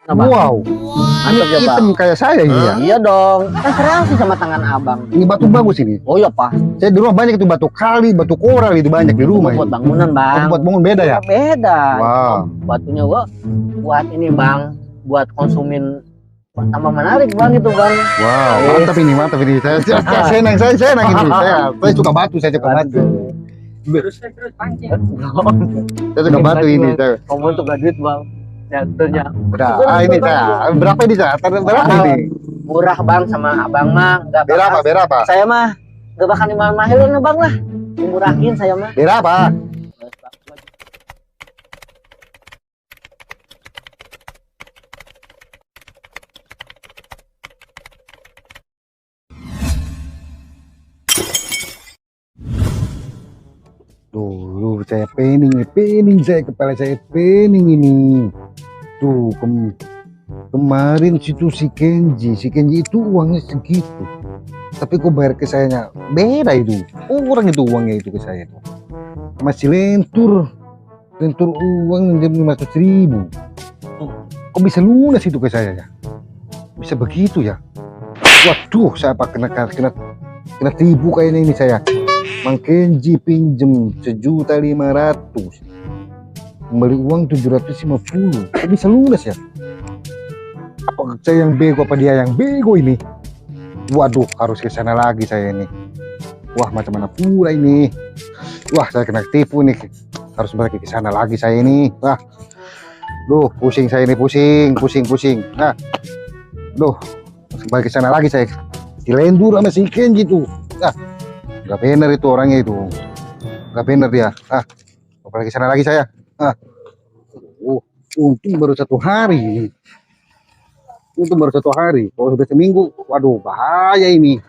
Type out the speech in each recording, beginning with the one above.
Wow, Mantap ya, Bang. hitam kayak saya ini ya. Iya dong, kan sereaksi sama tangan abang. Ini batu bagus ini. Oh iya Pak, Saya di rumah banyak itu batu kali, batu koral itu banyak di rumah. buat Ini. bangunan Bang. Buat bangun beda ya. Beda. Wow. Batunya buat ini Bang, buat konsumin tambah menarik Bang itu Bang. Wow, mantap ini. Saya senang ini. Saya suka batu, saya suka batu. Terus pancing. Saya suka batu ini. Kamu tuh gak duit Bang. Jatuhnya. Udah, ini saya. Berapa ini saya? Berapa ini? Murah Bang sama abang mah. Gak bakal. Berapa? Saya mah gak bakal dimahal-mahalin Bang lah. Dimurahin saya mah. Berapa? Tuh, saya pening saya, kepala saya pening ini. Tuh, kemarin si Kenji itu uangnya segitu. Tapi kok bayar ke sayanya beda itu. Kurang itu uangnya itu ke saya tuh. Masih lentur uang jam 500.000. Kok bisa lunas itu ke saya ya? Bisa begitu ya? Waduh, saya apa kena tipu kayaknya ini saya. Mang Kenji pinjem 1.500.000, kembali uang 750. Kok bisa lunas ya? Apa saya yang bego, apa dia yang bego ini? Waduh, harus ke sana lagi saya ini. Wah, macam mana pula ini? Wah, saya kena tipu nih. Harus balik ke sana lagi saya ini. Wah, duh, pusing saya ini, pusing. Nah, duh, balik ke sana lagi saya. Dilendur sama si Kenji tuh. Nah, gak bener itu orangnya itu. Gak bener dia. Apalagi sana lagi saya. Untung baru 1 hari. Kalau sudah seminggu, waduh bahaya ini.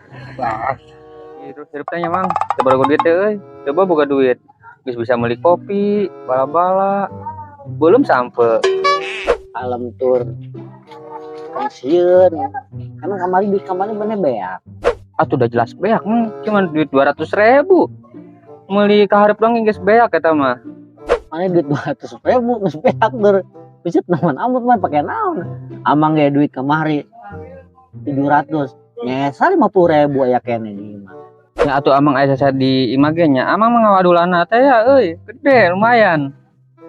Terus hidupnya mang, coba gue duit deh, coba buka duit. Bisa beli kopi, bala-bala, belum sampai. Alam tur pensiun. Emang di kamarnya bener beak. Tuh udah jelas beak, cuman duit 200.000. Meli kaharep dong guys beak kata mah. Mana duit 200.000 nges beak tur. Bisa teman amat mah pakai naon. Amang gaya duit kemari 700. Nyesal 50.000 aya kene di imah. Ya atuh amang aya saya di imagenya, amang mah ngawadulana teh ya gede lumayan.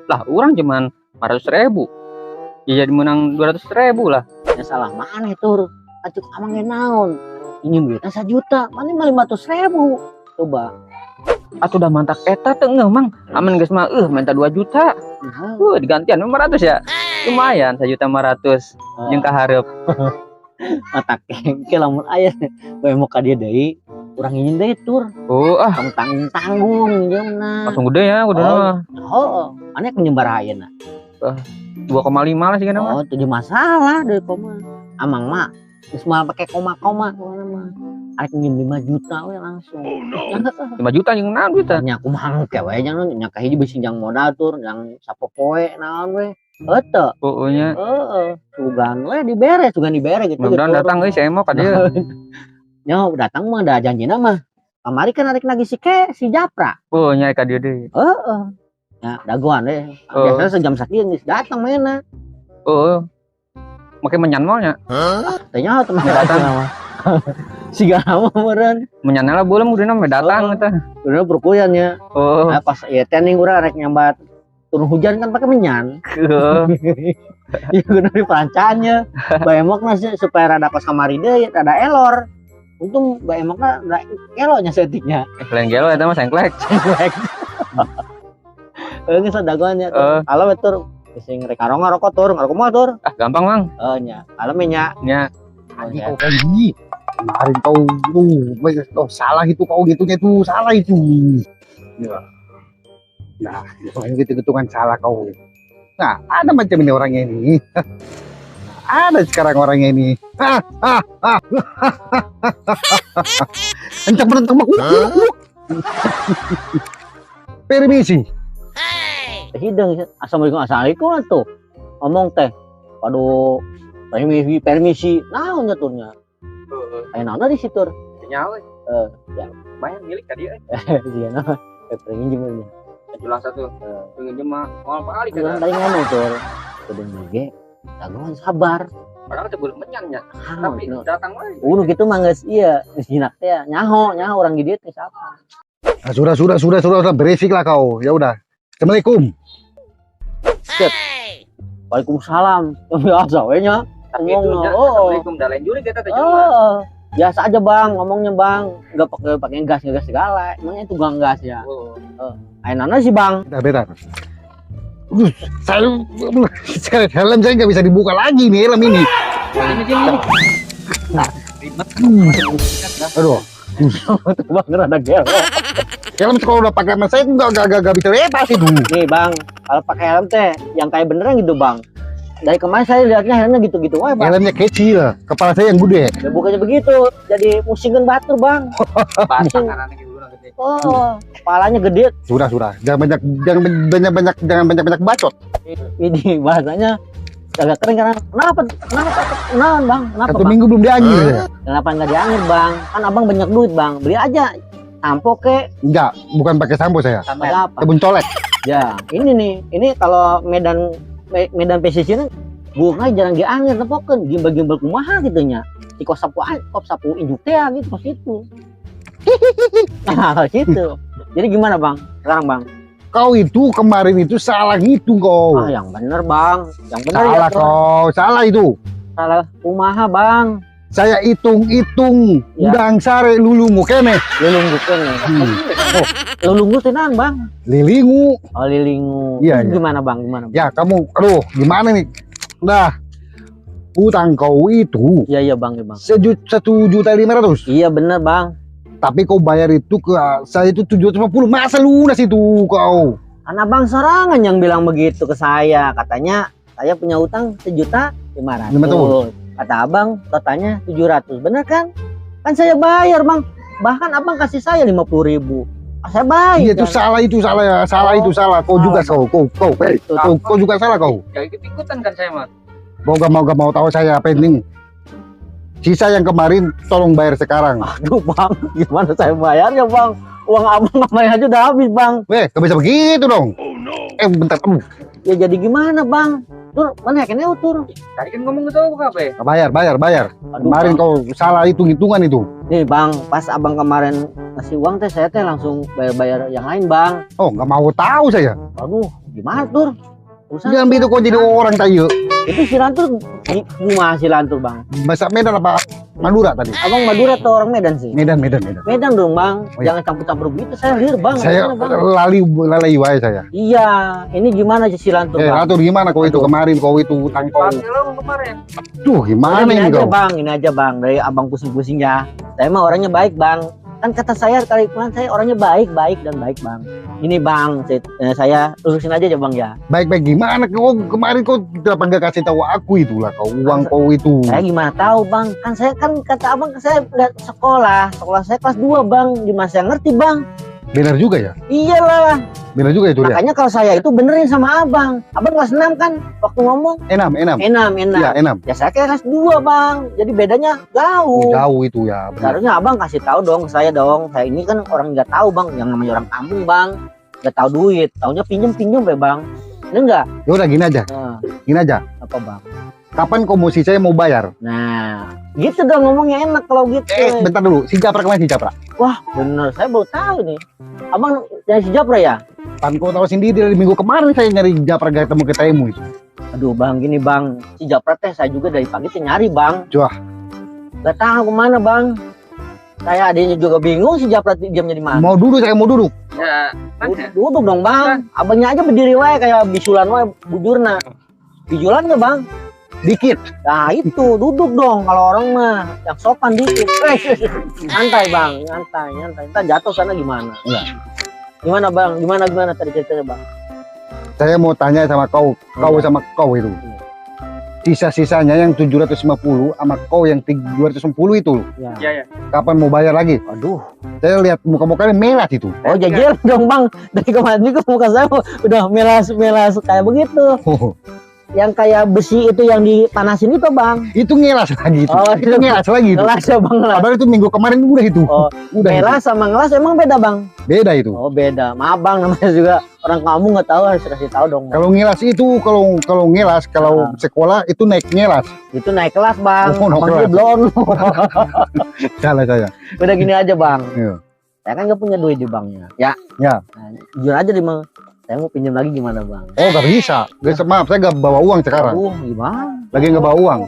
Lah urang cuman 500.000. Ya jadi menang 200.000 lah. Ya salah mana tur. Acuk amang ge naon. Ini duitnya 1 juta, mana 500.000. Coba. Atuh udah mantak eta teh mang. Aman geus mah minta 2 juta. Digantian 500 ya. Lumayan 1.500.000 jeung kaharep. Mata kengke lamun aya bae mau ka dieu deui, urang ingin deui tur. Tanggung jeung Langsung gede ya, udah mah. Heeh, ane penyebar ayeuna. 2,5 lah sih kan mah. Oh, itu di masalah deui koma. Amang mah geus mah pake koma-koma mah. Arek nginjem 5 juta we langsung. 5 juta jeung naon duit teh? Nya kumaha ke we nya nya ka hiji bisi jang modal tur, jang sapopoe naon we. Heunteu. Pokoknya Sugan we dibere gitu. mudah-mudahan datang euy saya mau ka dieu. Nya datang mah da janjina mah. Kamari kan arek lagi si Japra. Oh nya ka dieu deui. Heeh. Ya dagoan deh. Biasanya sejam sakieu geus datang mainna. Make menyan mall nya. Teh nya teman datang mah. Siga mah meureun. Menyan lah belum udah mah datang eta. Udah perkuyan nya. Nah, pas ieu teh urang arek nyambat turun hujan kan pakai menyan. Ya bener di perancannya. Baemokna supaya rada kos kamari deui, rada elor. Untung baemokna rada eloknya setiknya. Lain gelo eta mah sengklek. Geus dagoannya tuh. Kalau betul sing rek ngarokok tur, ngarokok mah tur. Gampang, Mang. Nya. Kalem nya. Nya. Kau Kenji, kemarin kau salah itu kau gitunya tuh salah itu. Nah, gitu-gituan salah kau. Nah, ada macam ini orangnya ini. Ada sekarang orangnya ini. Encang menentang mak. Permisi. Hidung. Assalamualaikum atuh. Ngomong teh. Waduh, permisi. Naon nya turnya? Aya naon di situ? Nyawa. Ya, Main milik ka dieu. Iya nah. Pengen jemurnya. Jelas satu. Pinjem mah moal kali Kan kan. tadi ngomong tuh. Kudu ge Dagoan sabar. Padahal teh belum menyannya. Ah, Tapi no. datang lagi. Gitu mah geus iya, geus jinak teh nyaho orang di dieu teh siapa? Ah, sudah, berisik lah kau. Ya udah. Assalamualaikum. Waalaikumsalam. Biasa we nya. Gitu, Oh. Assalamualaikum, dah lain juri kita teh cuma. Oh. Biasa aja Bang, ngomongnya Bang. Enggak pakai gas segala. Emangnya itu gang gas ya. Oh. Ayeuna sih Bang. Bentar. Saya helm saya nggak bisa dibuka lagi nih helm ini. Aduh, Bang rada gelo. helm kalau udah pakai sama saya nggak bisa lepas itu. Nih Bang, kalau pakai helm teh yang kayak beneran gitu Bang. Dari kemarin saya lihatnya helmnya gitu-gitu wae Bang. Helmnya kecil, kepala saya yang gede. Ya, bukannya begitu, jadi musingin batur Bang. Pasang karena gitu urang gede. Oh, kepalanya gede. Sudah. Jangan banyak bacot. Ini bahasanya agak kering karena kenapa Bang? Kenapa Satu Bang? minggu belum dianggur ya. Kenapa nggak dianggur Bang? Kan Abang banyak duit Bang, beli aja sampo ke Enggak, bukan pakai sampo saya. pakai apa? Kebun colek. Ya, ini nih, ini kalau Medan pesisir bunga jarang dianggur tepokeun, gimbal-gimbal kumaha gitu nya. Di kos sapu injuk teh gitu pas itu. Nah, gitu. Jadi gimana Bang? Sekarang Bang? Kau itu kemarin itu salah gitu kau. Ah, yang bener Bang. Yang bener Salah ya, kau, salah itu. Salah kumaha Bang. Saya hitung Ya. udang sare lulumu kene. Lulunggu kene. Lulunggu tenan Bang. Lilingu. Oh, lilingu. Iya, Itu iya. gimana Bang? Gimana? Bang? Ya kamu, aduh gimana nih? Udah, utang kau itu Iya Bang, ya Bang. 1.500.000. Iya bener Bang. Tapi kau bayar itu ke saya itu 750. Masa lunas itu kau? Karena Bang sorangan yang bilang begitu ke saya. Katanya saya punya utang 1.500.000. 500. Kata Abang totalnya 700. Bener kan? Kan saya bayar Bang. Bahkan Abang kasih saya 50.000. Saya bayar. Iya itu salah ya, salah itu salah. Kau juga kau juga salah kau. Ya ikut-ikutan kan saya mah. Mau gak mau tahu saya pending. Sisa yang kemarin tolong bayar sekarang. Aduh Bang, gimana saya bayarnya Bang? Uang Abang kemarin aja udah habis Bang. Gak bisa begitu dong. Bentar. Ya jadi gimana Bang? Tur, mana kene tur? Tadi kan ngomong gitu apa be? Bayar. Aduh, Kemarin Bang. kau salah hitungan itu. Nih Bang, pas Abang kemarin ngasih uang teh saya teh langsung bayar yang lain Bang. Oh nggak mau tahu saya. Aduh, gimana tur? Urusan Jangan begitu kau jadi orang tayo. itu si Lantur gimana si Lantur Bang? Bahasa Medan apa Madura tadi? Abang Madura atau orang Medan sih? Medan. Medan dong Bang, Oh, iya. jangan campur-campur begitu saya lir Bang. Saya Gimana, Bang? lalai wae saya. Iya, ini gimana si Lantur Bang? Atur gimana kau itu Aduh. kemarin kau itu utang kau. Panggil lo kemarin. Tuh gimana Ini ini aja kau? Bang, ini aja Bang, dari Abang pusing-pusing ya. Saya mah orangnya baik Bang. Kan kata saya kali kemarin saya orangnya baik Bang. Ini Bang, saya urusin aja Bang ya. Baik gimana kau kemarin kau kenapa nggak kasih tahu aku itulah kau uang kau itu. Saya gimana tahu Bang? Kan saya kan kata Abang saya nggak sekolah saya kelas 2 Bang. Gimana saya ngerti Bang? Benar juga ya. Iyalah. Benar juga itu ya. Makanya kalau saya itu benerin sama Abang. Abang kelas 6 kan waktu ngomong Enam. enam. Iya enam. Ya saya kayak kelas 2 Bang. Jadi bedanya jauh. Jauh itu ya. Benar. Seharusnya Abang kasih tahu dong ke saya dong. Saya ini kan orang nggak tahu Bang, yang namanya orang kampung Bang. Nggak tahu duit, taunya pinjem ya Bang. Ini enggak? Ya udah gini aja. Nah, Gini aja. apa Bang? Kapan komisi saya mau bayar? Nah, gitu dong ngomongnya enak kalau gitu. Bentar dulu. Si Japra kemana si Japra? Wah, bener. Saya baru tahu nih. Abang dari si Japra ya? Pan kau tahu sendiri dari minggu kemarin saya nyari Japra gak ketemu itu. Aduh Bang, gini Bang. Si Japra teh saya juga dari pagi teh nyari Bang. Wah. Gak tahu kemana Bang. Saya adanya juga bingung si Japra jamnya di mana. Mau duduk saya mau duduk. Ya, mana? Duduk dong Bang. Abangnya aja berdiri wae kayak bisulan wae bujurna. Bijulan nggak Bang? Dikit. Nah itu duduk dong kalau orang mah yang sopan dikit. Nyantai Bang, nyantai. Ntar jatuh sana gimana? Iya. Gimana Bang? Gimana tadi ceritanya Bang? Saya mau tanya sama kau Iya. sama kau itu. Sisa-sisanya yang 750 sama kau yang 210 itu. Ya. Ya. Kapan mau bayar lagi? Aduh. Saya lihat muka-mukanya melas itu. Oh jajir dong Bang. Dari kemarin juga muka saya udah melas kayak begitu. yang kayak besi itu yang dipanasin itu bang. Itu ngelas lagi itu. Oh, Itu ngelas lagi itu. Ngelas ya bang, ngelas. Padahal itu minggu kemarin udah itu. Oh, Udah itu. ngelas sama ngelas emang beda bang. Beda itu. Oh beda, maaf bang, namanya juga orang kamu nggak tahu, harus kasih tahu dong. Bang. Kalau ngelas itu kalau ngelas kalau sekolah itu naik ngelas. Itu naik kelas bang, Oh, naik abang kelas. belum. Salah saya. Udah gini aja bang, Iya. saya kan nggak punya duit di banknya. Ya. Ya. Nah, jujur aja nih bang, saya mau pinjam lagi gimana bang? Oh gak bisa. Guys, maaf saya gak bawa uang sekarang. Gimana? Lagi gak bawa uang.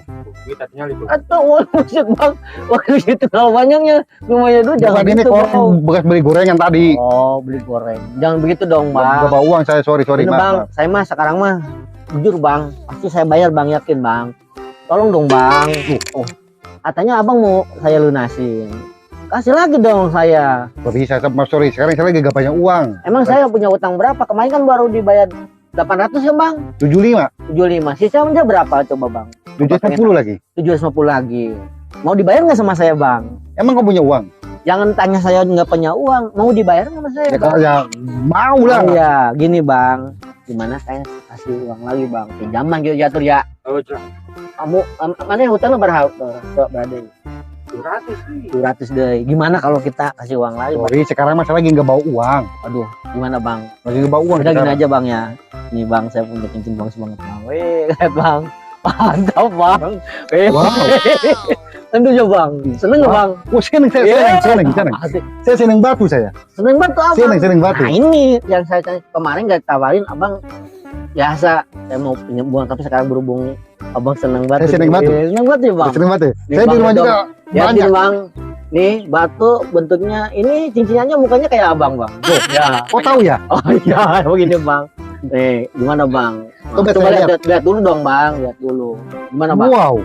Atau uang musik bang, waktu itu kalau banyaknya lumayan dulu jangan Bukan ini gitu kok bang. bekas beli gorengan tadi. Oh beli goreng, jangan begitu dong Gak bang. bawa uang saya, sorry Ini maaf, bang, maaf. saya mah sekarang mah jujur bang, pasti saya bayar bang, yakin bang. Tolong dong bang. Oh, katanya abang mau saya lunasin. Kasih lagi dong saya. Gak bisa, maaf sorry. Sekarang saya lagi gak banyak uang. Emang saya punya utang berapa? Kemarin kan baru dibayar 800 ya bang? 75, 75. Sisanya berapa coba bang? 750 lagi. 750 lagi. Mau dibayar nggak sama saya bang? Emang kau punya uang? Jangan tanya saya nggak punya uang. Mau dibayar nggak sama saya Ya, bang? ya mau lah. Oh, iya, gini bang. Gimana saya kasih uang lagi bang? Pinjaman gitu jatuh ya. Kamu mana hutangnya berapa? 200 deh. Gimana kalau kita kasih uang lagi bang? Sorry, sekarang mas lagi gak bawa uang. Aduh, gimana bang? Lagi gak bawa uang. Udah gini sekarang. aja bang ya. Ini bang, saya punya cincin bang semangat bang. Weh, lihat bang. Mantap bang. Wow. Tentunya bang. Seneng nggak bang? Oh, seneng. Asik. Saya seneng batu saya. Seneng banget tuh abang. Seneng batu. Nah ini yang saya kemarin gak tawarin abang. Biasa saya mau pinjam uang tapi sekarang berhubung abang seneng banget. Saya seneng batu. Seneng banget ya bang. Seneng batu. Nih, Saya di Bang, rumah dong. juga Ya banyak. bang. Nih batu bentuknya ini cincinannya mukanya kayak abang bang. Tuh, ya. Kau tahu ya? Oh iya begini bang. Nih gimana bang? Coba Coba saya lihat dulu dong bang. Lihat dulu. Gimana bang? Wow.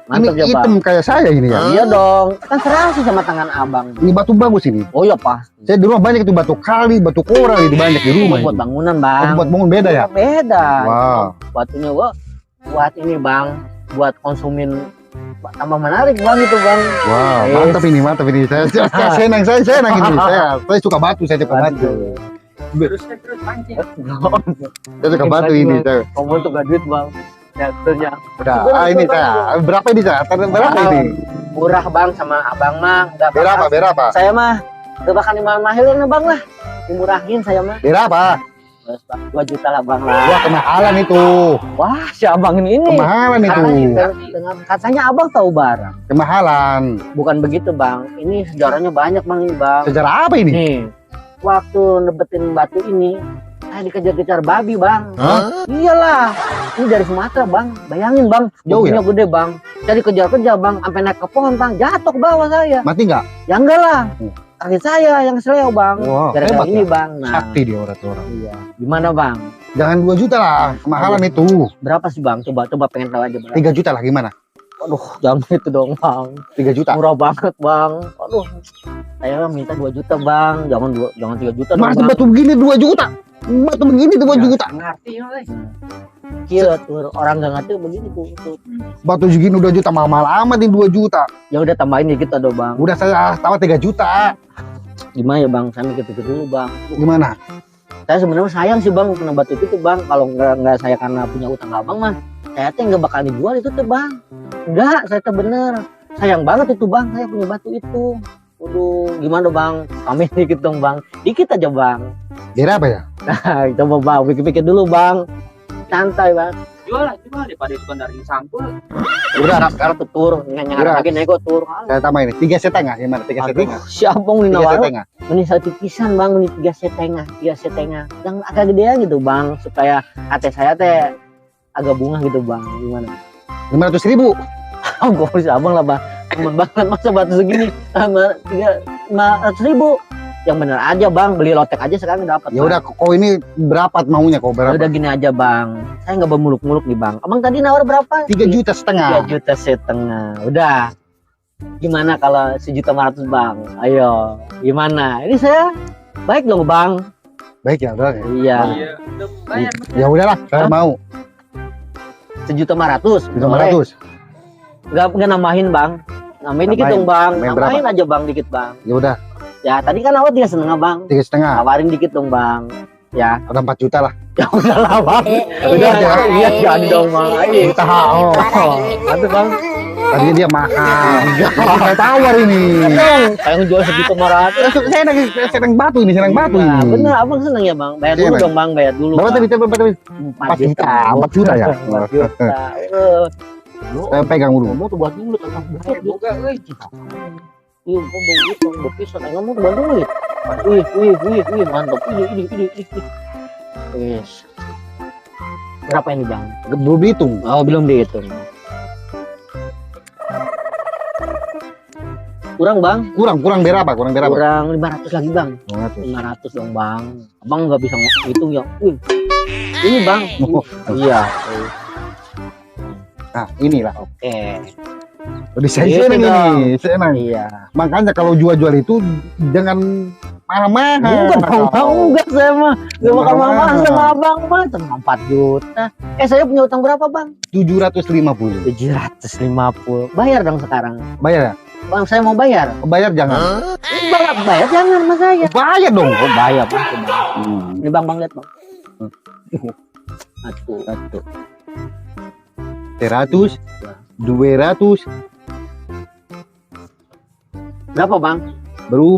Mantap Ini ya bang. hitam kayak saya ini ya. Iya dong. Kan serasi sama tangan abang. Ini batu bagus ini. Oh iya pasti. Saya di rumah banyak itu batu kali, batu koral itu banyak di rumah. Buat ini. bangunan Oh, bang. buat bangun beda ya? Beda. Wow. Batunya gua buat ini bang. Buat konsumin tambah menarik bang itu bang. Wow, Yes. mantap ini. Saya senang ini. Saya suka batu, saya suka batu. Terus pancing. Saya suka batu ini. Saya. Kamu tuh gak duit bang. Jatuhnya. Udah, ini saya. Berapa ini saya? Berapa ini? Murah bang sama abang mah. Gak bakal- Berapa? Saya mah gak bakal dimahal-mahalin bang lah. Dimurahin saya mah. Berapa? 2 juta lah bang lah. Wah, kemahalan itu. Wah si abang ini. Kemahalan itu. Katanya abang tahu barang. Kemahalan. Bukan begitu bang. Ini sejarahnya banyak bang ini bang. Sejarah apa ini? Nih, waktu nebetin batu ini, saya dikejar-kejar babi bang. Hah? Iyalah, ini dari Sumatera bang. Bayangin bang, Jauh ya? buktinya gede bang. Saya dikejar-kejar bang, sampai naik ke pohon bang, jatuh ke bawah saya. Mati nggak? Ya enggak lah, Hmm. kaki saya yang seleo bang. Wow, Gara-gara hebat ini ya. bang. Nah, Sakti dia orang. iya. Gimana bang? Jangan 2 juta lah, kemahalan itu. Berapa sih bang? Coba pengen tahu aja bang. 3 juta lah gimana? Aduh, jangan gitu dong bang. 3 juta. Murah banget bang. Aduh, saya minta 2 juta bang. Jangan 3 juta dong Masa bang. batu begini 2 juta? Batu begini 2 juta. Ngerti oleh. Kira tuh orang nggak ngerti begini tuh. Batu segini 2 juta, mahal amat ini 2 juta. Ya udah tambahin dikit ada bang. Udah saya tawa 3 juta. Gimana ya bang? Saya mikir-mikir dulu bang. Gimana? Saya sebenarnya sayang sih bang kena batu itu tuh bang. Kalau nggak saya karena punya utang abang mah, saya tuh nggak bakal dijual itu tuh bang. Enggak, saya tuh bener. Sayang banget itu bang. Saya punya batu itu. Waduh, gimana bang? Kami dikit dong bang. Dikit aja bang. Kira apa ya? Nah, coba bang. Pikir-pikir dulu bang. Santai bang. Jual daripada itu dari sampul. Udah, Sekarang tuh tur. Nyanyi Udah. lagi nego tur. saya tambah ini 3,5 gimana? 3,5. Siapa nih 3,5. nawar? Ini satu pisan bang, ini 3,5, yang agak gedean gitu bang, supaya hati saya teh agak bunga gitu bang, gimana? 500.000. Gak bisa abang lah bang, temen banget masa batu segini sama 500.000, yang bener aja bang, beli lotek aja sekarang dapat. Ya udah, kau ini berapa maunya kau berapa? Udah gini aja bang, saya nggak bermuluk-muluk nih bang. Abang tadi nawar berapa? 3,5 juta. 3,5 juta. Udah. Gimana kalau 1,5 juta bang? Ayo, gimana? Ini saya baik dong bang. Baik ya, udah. Iya. Iya, udah bayar. Ya udahlah, saya Hah? mau 1,5 juta. 500. Nggak nambahin bang. Nambahin dikit Nambahin. dong bang. Nambahin Nambahin aja bang dikit bang. Ya udah, Ya tadi kan awal 3,5 bang. 3,5. Tawarin dikit dong bang. Ya. Ada 4 juta lah. Ya udah lah bang. Udah ya. Iya jadi dong bang. Ayo. Tahu. Aduh bang. Tadi dia mahal. Saya tawar ini. Kayak ngejual segitu marah. Sedang batu ini, sedang batu ini. Nah, bener abang seneng ya bang. Bayar dulu Seneng. dong bang. Bayar dulu. Berapa tadi? Berapa tadi? 4 juta. 4 juta ya. 4 juta. Saya pegang dulu. Kamu tuh buat dulu tentang buka iya, kok begitu, itu, berpisah, kamu tuh buat duit. Wih, mantap, ini. Wis. Berapa ini bang? Belum dihitung. Oh belum dihitung. Kurang bang? Kurang berapa? Kurang berapa? Kurang 500 lagi bang. 500. 500 dong bang. Abang nggak bisa ngitung ya. Wih. Ini bang. Oh, Iya. nah, inilah. Oke. Lebih saya Gitu senang dong. ini, senang. Iya. Makanya kalau jual-jual itu jangan mahal-mahal. Enggak saya mah. Gak bakal Mahal. mahal sama abang mah. Cuma 4 juta. Saya punya utang berapa bang? 750. 750. Bayar dong sekarang. Bayar ya? Bang saya mau bayar. Bayar jangan. Bayar jangan sama saya. Bayar dong. Oh bayar bang. Ini bang lihat bang. Satu. 100, 200, Berapa bang? baru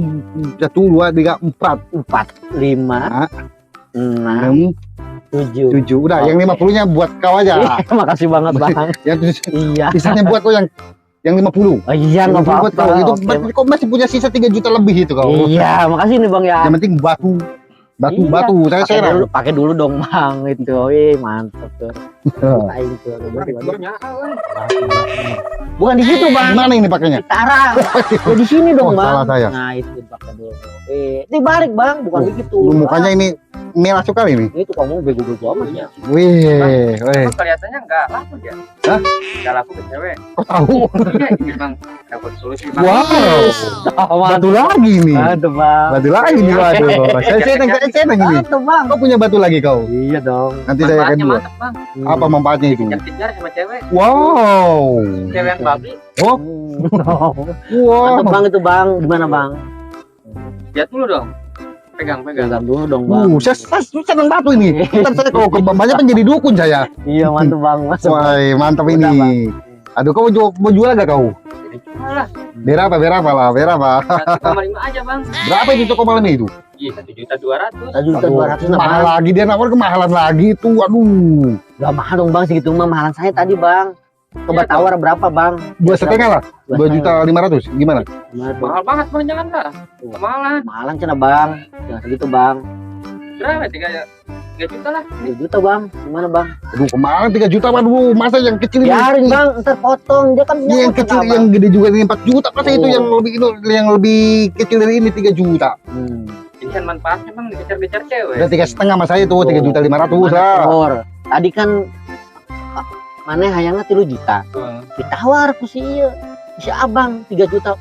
1, 2, 3, 4, 4, 5, 6, 6, 7. 7. Udah, yang 50-nya buat kau aja. Makasih banget bang. Yang Iya. sisanya buat kau yang 50. Oh iya nggak Yang buat apa-apa. kau. Itu Oke. kau masih punya sisa 3 juta lebih itu kau. Iya, makasih nih bang ya. Yang penting batu. Iya. Saya serang. Pakai dulu dong bang itu. Mantap tuh. Aing tuh. Bukan di situ bang. Gimana ini pakainya? Sekarang. Ya di sini dong Oh, bang. salah saya. Nah itu pakai dulu. Dibalik bang, bukan Oh, begitu. Mukanya ini merah sekali nih. Itu kamu bego-bego amat ya. Wih. Emang kelihatannya nggak laku ya? Hah? Nggak laku ke cewek. Kau tahu? Iya, ini bang dapat solusi bang. Wow. Oh, Batu lagi nih. Mantap bang. Batu lagi nih, waduh. Saya senang ini. Mantap bang. Kau punya batu lagi kau. Iya dong. Nanti saya akan Manfaatnya jual. mantap bang. Apa manfaatnya itu? Kejar-kejar sama cewek. Wow. Cewek yang babli. Oh. Wow. Mantap bang itu bang. Gimana bang? Lihat dulu dong. Pegang. Pegang dulu dong bang. Saya senang batu ini. Ntar saya kalau banyak menjadi dukun saya. Iya mantap bang. Wah, mantap Udah, ini. Bang. Aduh, kau mau jual gak kau? Malah Berapa lah, berapa? 1,5 aja bang. Berapa itu toko malam itu? Iya 1.200.000. 1.200.000 mahal bang. lagi dia nawar kemahalan lagi itu. Aduh, Gak mahal dong bang segitu mah mahalan saya tadi bang. Coba Iya, tawar berapa bang? 2,5 lah, 2.500.000. Gimana? Mahal banget bang jangan lah. Kemahalan. Mahalan cina bang. Jangan segitu bang. Berapa? 3 juta lah. 2 juta bang. Gimana bang? Aduh, kemahalan 3 juta, waduh, masa yang kecil ini? Biarin bang. Ntar potong. Dia kan Ini yang kecil, yang gede juga ini 4 juta. Masa itu yang lebih kecil dari ini 3 juta. Ini kan manfaatnya bang dikejar-kejar cewek. Udah 3,5 sama saya tuh, 3.500.000 lah. Or. Tadi kan mana hayangnya 3 juta. Ditawar ku si abang 3 juta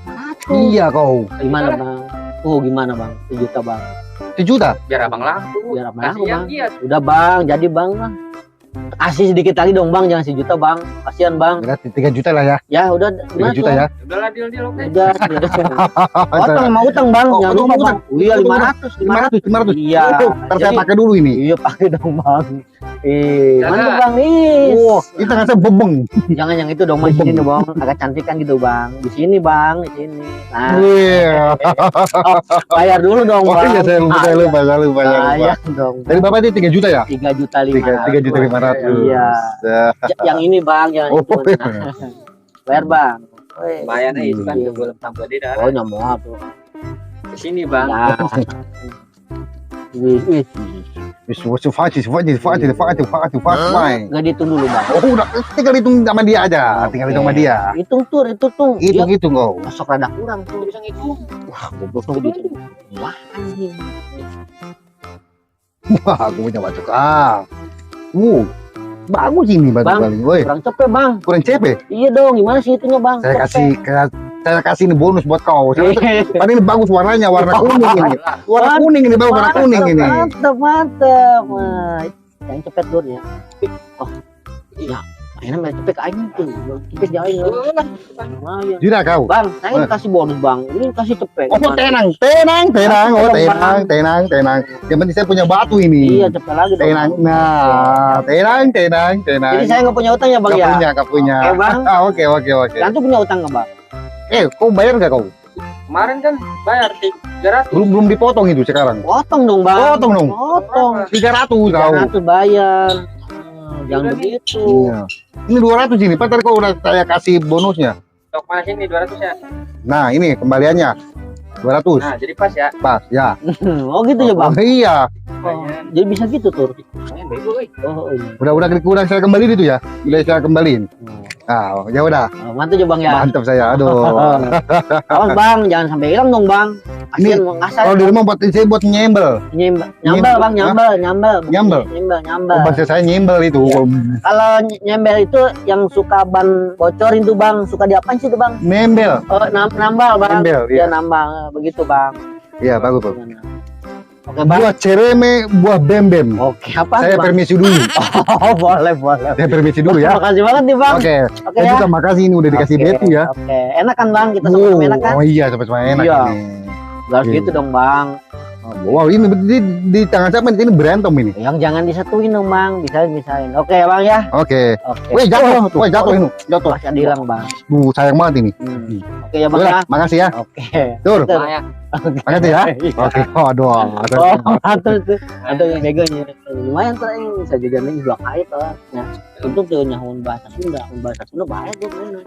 100. Iya kau. Gimana bang? Oh gimana bang? 3 juta bang. 1 juta? Biar abang laku. Biar abang Kasih laku, yang Bang. giat. Udah bang, jadi bang lah. Kasih sedikit lagi dong bang, jangan 1 juta bang. Kasihan bang. Berarti 3 juta lah ya. Ya udah 3 juta ya. Udahlah deal oke. Udah. Potong sama utang bang. Oh, Jangan potong lupa utang. bang. Iya 500. 500. Iya. Ntar saya Jadi- pakai dulu ini. Iya pakai dong bang. Jaga. Mantap bang nih. Wah, itu tangan saya bebeng. Jangan yang itu dong mas, di sini bang. Agak cantik kan gitu bang. Di sini bang, di sini. Nah, Iya. bayar dulu dong Oh bang. iya, saya lupa. Bayar dong. Dari Bapak itu 3 juta ya? 3.500.000. 3.500.000. Iya. Yang ini bang, jangan Oh, itu. iya. Bayar bang. Weh. Lumayan itu kan Iya. sebelum sampai di Oh darat. nyamuk tuh. Di sini bang. Nah. Wih. Sifat. Nggak dihitung dulu bang. Oh, udah tinggal hitung sama dia aja. Tinggal hitung sama dia. Hitung tur, itu tuh. Hitung kau. Masuk rada kurang tuh. Bisa ngitung. Wah, goblok tuh gitu. Wah, anjing. Wah, aku punya batu kah. Bagus ini batu Bang. kali. Woi, Kurang cepet bang. kurang cepet. Iya dong, gimana sih itunya bang? Saya kasih ini bonus buat kau. Cepet. Padahal ini bagus warnanya, warna kuning ini. Warna kuning ini, bagus warna kuning ini. Mantap. Wah, yang cepet dulu ya. Oh, iya. Akhirnya main cepet aing tuh. Cepet jalan. Lumayan. Tidak kau. Bang, saya dikasih bonus bang. Ini kasih cepet. Oh tenang. Oh tenang. Yang penting saya punya batu ini. Iya cepet lagi dong. Tenang. Nah, tenang. Jadi saya nggak punya utang ya bang ya? Gak punya. Oke bang. Oke. Kan tuh punya utang nggak bang? Kau bayar nggak kau? Kemarin kan bayar 300. Belum dipotong itu sekarang. Potong dong bang. Potong dong. Potong. 300 kau. 300 bayar. Jangan begitu. Iya. Ini 200 ini. Padahal kau udah saya kasih bonusnya. Tok mana sini 200 ya? Nah, ini kembaliannya. 200. Nah, jadi pas ya. Pas, ya. Oh gitu ya bang. Iya. Oh, jadi bisa gitu tuh. Bego euy. Oh iya. Udah kurang saya kembaliin itu ya. Udah saya kembaliin. Ah, ya udah. Oh, mantap ya bang ya. Mantap saya. Aduh. Awas bang, jangan sampai hilang dong bang. Kasian mau ngasal. Kalau di rumah saya buat nyembel. Nyambel bang, nyambel. Bahasa saya nyembel itu. Iya. Kalau nyembel itu yang suka ban bocorin tuh bang, suka diapain sih tuh bang? Nembel. Oh, nambal bang. Nembel, Iya iya. nambal, begitu bang. Iya, bagus. Oke bang. Buah cereme, buah bem-bem. Oke apa? Saya bang? permisi dulu. Oh boleh. Saya permisi dulu ya. Makasih banget nih bang. Oke. Oke Saya ya. juga makasih ini udah dikasih Oke, betu ya. Oke, enak kan bang? Kita sama-sama enak kan? Oh iya, sama-sama enak Iya. ini. Gak harus Iya. gitu dong bang. Wow, ini di tangan siapa ini berantem ini. Yang jangan disatuin dong bang, misain. Oke ya bang ya. Oke. Oke. Weh, jatuh ini. Jatuh. Masih ada hilang bang. Sayang banget ini. Oke ya bang ya. Udah, makasih ya. Oke. Tur. Betul. Makasih ya. Iya. Oke. Aduh. Oh, mantap tuh. Mantap yang begonya. Lumayan tuh yang bisa jajan lagi 2 kali tuh. Nah, untuk tuh nyahun bahasa Sunda bahaya tuh mana.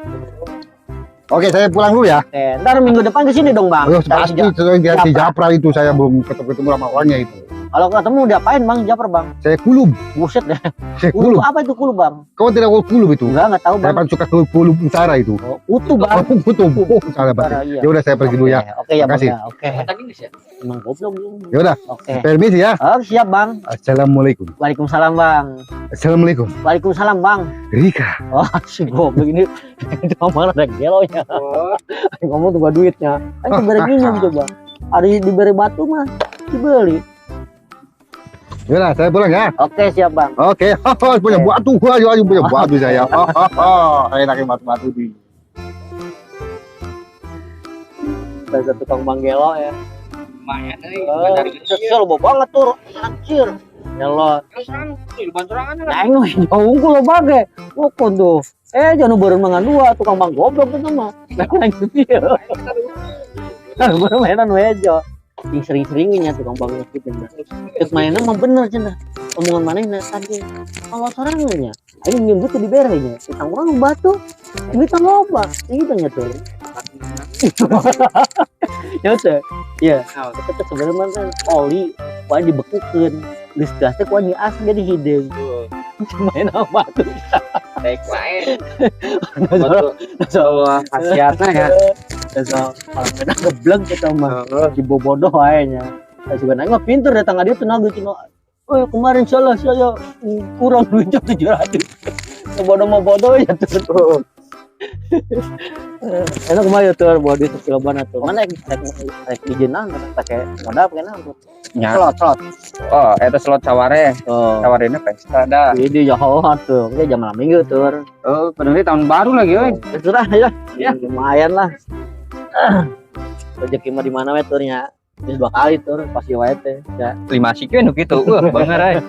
Oke, saya pulang dulu ya. Oke, ntar minggu depan kesini dong bang. Oh, Cari pasti di Japra itu saya belum ketemu sama orangnya itu. Kalau ketemu diapain bang? Japar bang. Saya kulub. Buset deh. Saya Kulub kulub. apa itu kulub bang? Kau tidak tahu kulub itu? Enggak tahu Saya bang. paling suka kulub utara itu. Oh, utuh bang. Oh, betul. Oh, salah Utara, banget. iya. Ya udah saya pergi dulu ya. Oke ya bang Makasih. ya. Oke. Kontak Inggris ya? Emang goblok lu. Ya udah, Oke. permisi ya. Oh siap bang. Assalamualaikum. Waalaikumsalam bang. Assalamualaikum. Waalaikumsalam bang. Rika. Oh si goblok ini. Cuma ada gelonya. Oh, Ngomong tunggu duitnya. Kan diberi minum tuh bang. Ada diberi batu mah dibeli. Ya udah, saya pulang ya. Oke siap bang. Oke. Punya batu. Ayo punya batu saya. Enaknya batu-batu di. Ada tukang bang gelo ya. lumayan euy. Oh, kesel bawa banget tuh. Anjir. Ya lo. Terus di luban sorangan lah. Nah ini unggul lo bagai. Pokok tuh. Jangan baru mangan 2 tukang bang goblok itu mah. Nah lanjut dia. Baru mainan wejo. Sering-seringnya tukang bang gitu. Terus mainan mah bener cina. Omongan mana tadi. Kalau sorangannya. Ayo nyebut di berenya. Tukang orang batu. Kita loba. Gitu nya tuh. Ya tuh. Iya. Kita sebenarnya kan oli. Wah dibekukeun. Geus gasnya kuah nyias jadi hidung. Main apa tuh? Baik wae. Betul. Khasiatnya ya. So, kalau kena geblek kita mah di bobodoh wae nya. Juga nanya pinter datang dia tenaga cina. Oh kemarin salah saya kurang duit 700. Bodoh mau bodoh ya tuh. Enak kemarin tuh buat duit kiloban tuh. Mana rek izinan pakai modal pakai nangkut. Ya. Slot. Oh, eta slot saware. Oh. Sawarena pesta ada. Ini jauh tuh. Ini jam malam minggu tuh. Oh, padahal tahun baru lagi euy. Terserah ya. Ya. Lumayan lah. Rezeki mah di mana we turnya. Ini 2 kali tur pasti wae teh. Ya. 5 sikeun nu kitu. Bener euy.